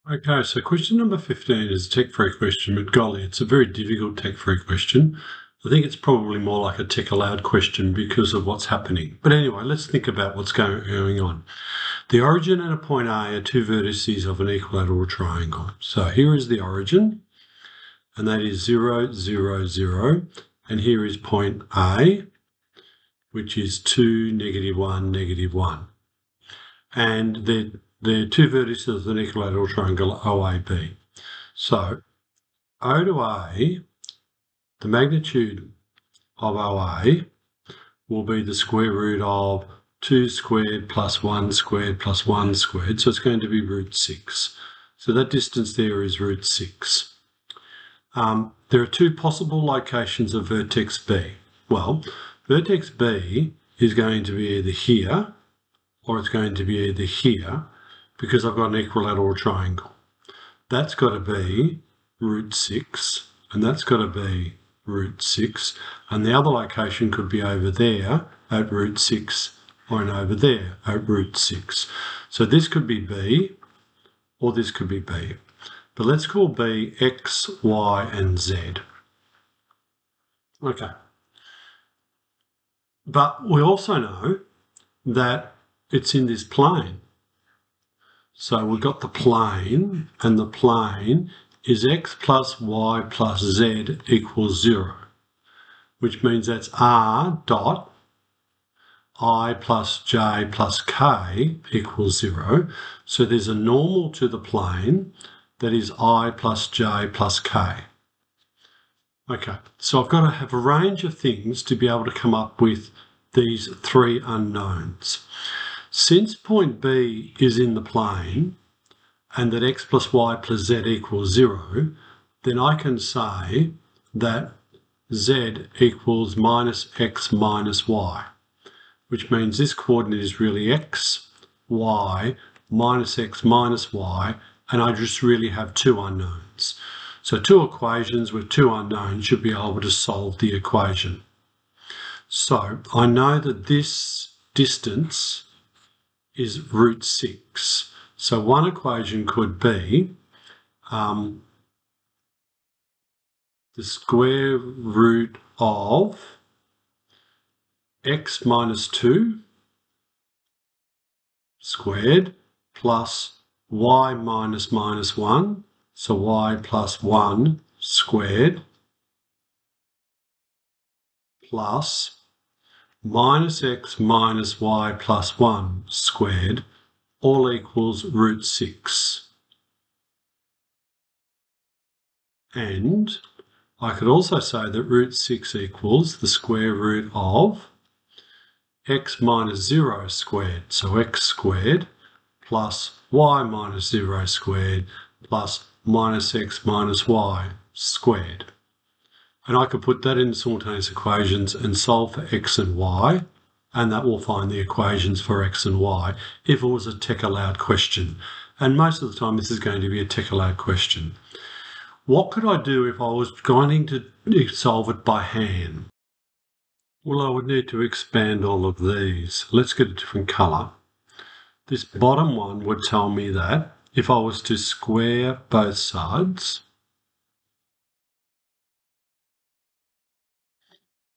Okay, so question number 15 is a tech-free question, but golly, it's a very difficult tech-free question. I think it's probably more like a tech-allowed question because of what's happening. But anyway, let's think about what's going on. The origin and a point A are two vertices of an equilateral triangle. So here is the origin, and that is 0, 0, 0. And here is point A, which is 2, -1, -1. And they're two vertices of an equilateral triangle OAB. So O to A, the magnitude of OA will be the square root of 2 squared plus 1 squared plus 1 squared. So it's going to be root 6. So that distance there is root 6. There are two possible locations of vertex B. Well, vertex B is going to be either here or it's going to be either here because I've got an equilateral triangle. That's got to be root 6 and that's got to be root 6, and the other location could be over there at root 6 or over there at root 6. So this could be B or this could be B. But let's call B X, Y and Z. Okay. But we also know that it's in this plane. So we've got the plane, and the plane is x plus y plus z equals 0, which means that's r dot I plus j plus k equals 0. So there's a normal to the plane that is I plus j plus k. Okay, so I've got to have a range of things to be able to come up with these three unknowns. Since point B is in the plane, and that x plus y plus z equals 0, then I can say that z equals minus x minus y, which means this coordinate is really x, y, minus x minus y, and I just really have two unknowns. So two equations with two unknowns should be able to solve the equation. So I know that this distance is root 6. So one equation could be the square root of x minus 2 squared plus y minus minus 1, so y plus 1 squared, plus minus x minus y plus 1 squared, all equals root 6. And I could also say that root 6 equals the square root of x minus 0 squared, so x squared, plus y minus 0 squared, plus minus x minus y squared. And I could put that in simultaneous equations and solve for x and y, and that will find the equations for x and y if it was a tech-allowed question. And most of the time this is going to be a tech-allowed question. What could I do if I was going to solve it by hand? Well, I would need to expand all of these. Let's get a different colour. This bottom one would tell me that if I was to square both sides,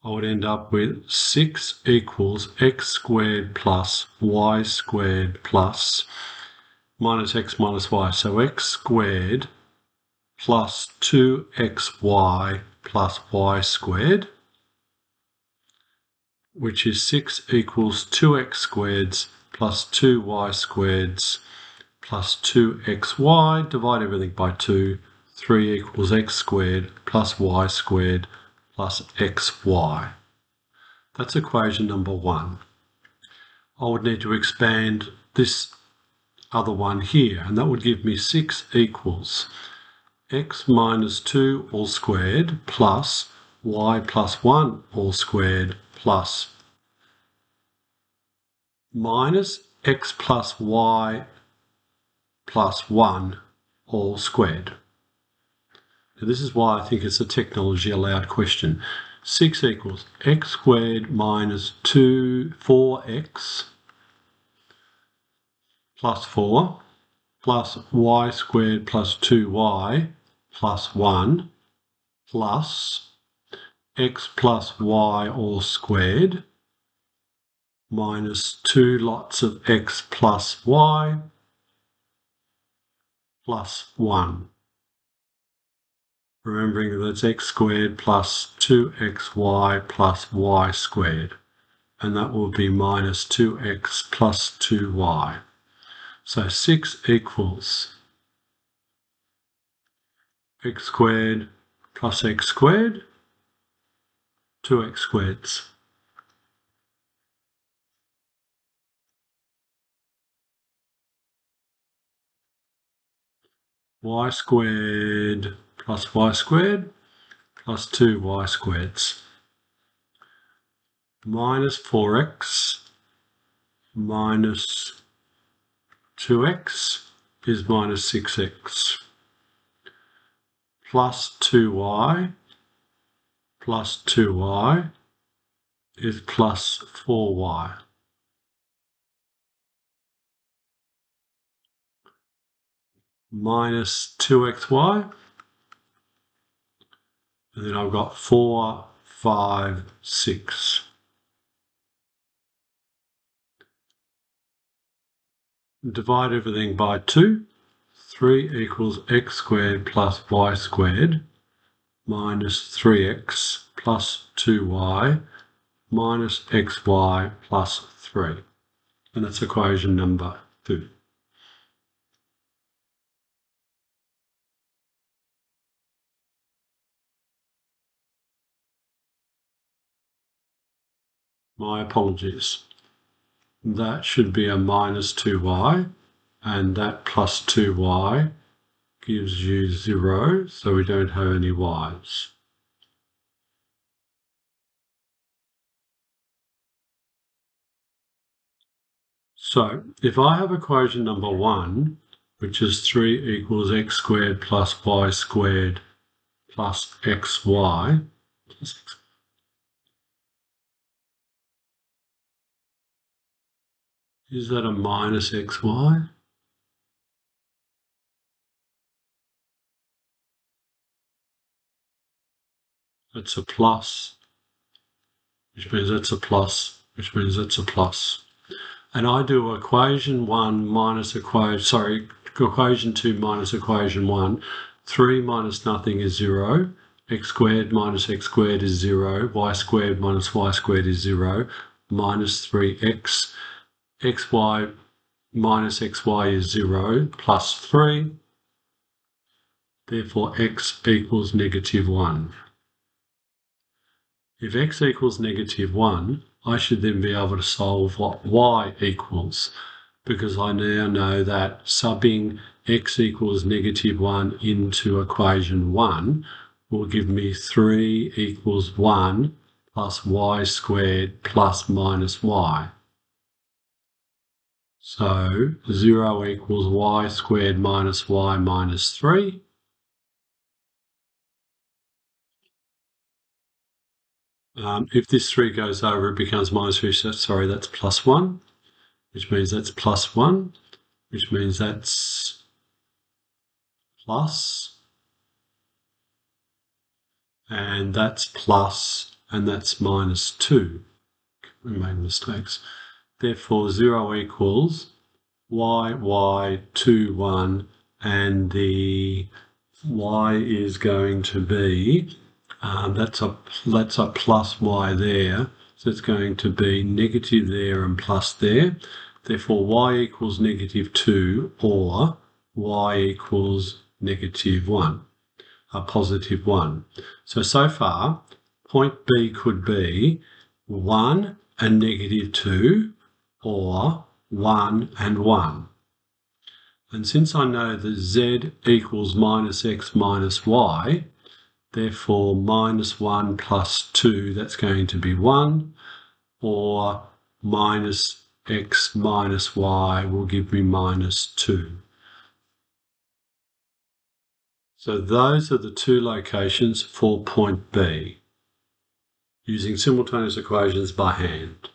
I would end up with 6 equals x squared plus y squared plus minus x minus y. So x squared plus 2xy plus y squared, which is 6 equals 2x squareds plus 2y squareds plus 2xy. Divide everything by 2. 3 equals x squared plus y squared plus xy. That's equation number 1. I would need to expand this other one here, and that would give me 6 equals x minus 2 all squared plus y plus 1 all squared plus minus x plus y plus 1 all squared. Now this is why I think it's a technology allowed question. 6 equals x squared minus 4x plus 4 plus y squared plus 2y plus 1 plus x plus y all squared minus 2 lots of x plus y plus 1. Remembering that it's x squared plus 2xy plus y squared. And that will be minus 2x plus 2y. So 6 equals x squared plus x squared, 2x squareds. Y squared plus y squared plus 2y squareds. Minus 4x minus 2x is minus 6x. Plus 2y plus 2y is plus 4y. Minus 2xy, and then I've got 4, 5, 6. Divide everything by 2. 3 equals x squared plus y squared minus 3x plus 2y minus xy plus 3. And that's equation number 2. My apologies. That should be a minus 2y, and that plus 2y gives you 0, so we don't have any y's. So if I have equation number 1, which is 3 equals x squared plus y squared plus xy, is that a minus xy? That's a plus, which means that's a plus, which means that's a plus. And I do equation 1 minus equation 2 minus equation 1. 3 minus nothing is 0. X squared minus x squared is 0. Y squared minus y squared is 0. Minus 3x. Xy minus xy is 0 plus 3. Therefore, x equals negative 1. If x equals negative 1, I should then be able to solve what y equals, because I now know that subbing x equals negative 1 into equation 1 will give me 3 equals 1 plus y squared plus minus y. So 0 equals y squared minus y minus 3. If this 3 goes over, it becomes minus 3, so sorry, that's plus 1, which means that's plus 1, which means that's plus, and that's plus, and that's minus 2. We made mistakes. Therefore, 0 equals y, 2, 1, and the y is going to be, that's a plus y there, so it's going to be negative there and plus there. Therefore, y equals negative 2 or y equals negative 1, a positive 1. So far, point B could be 1 and negative 2 or 1 and 1. And since I know that z equals minus x minus y, therefore minus 1 plus 2, that's going to be 1, or minus x minus y will give me minus 2. So those are the two locations for point B, using simultaneous equations by hand.